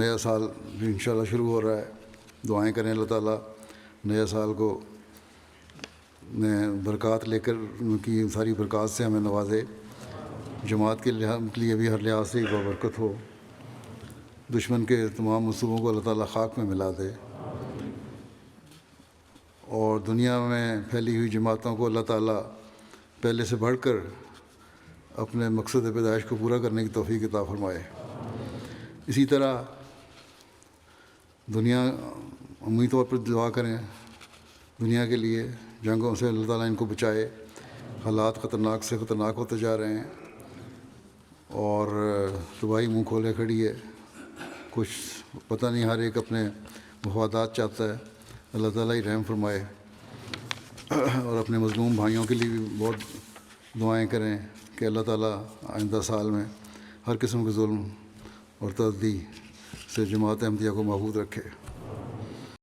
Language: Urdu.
نیا سال بھی انشاءاللہ شروع ہو رہا ہے. دعائیں کریں اللہ تعالیٰ نیا سال کو برکات لے کر ان کی ساری برکات سے ہمیں نوازے. جماعت کے لیے بھی ہر لحاظ سے بابرکت ہو. دشمن کے تمام منصوبوں کو اللہ تعالیٰ خاک میں ملا دے. اور دنیا میں پھیلی ہوئی جماعتوں کو اللہ تعالیٰ پہلے سے بڑھ کر اپنے مقصد پیدائش کو پورا کرنے کی توفیق عطا فرمائے. اسی طرح دنیا عمومی طور پر دعا کریں دنیا کے لیے. جنگوں سے اللہ تعالیٰ ان کو بچائے. حالات خطرناک سے خطرناک ہوتے جا رہے ہیں اور تباہی منہ کھولے کھڑی ہے. کچھ پتہ نہیں، ہر ایک اپنے مفادات چاہتا ہے. اللہ تعالیٰ ہی رحم فرمائے. اور اپنے مظلوم بھائیوں کے لیے بھی بہت دعائیں کریں کہ اللہ تعالیٰ آئندہ سال میں ہر قسم کے ظلم اور تعدی سے جماعت احمدیہ کو محفوظ رکھے.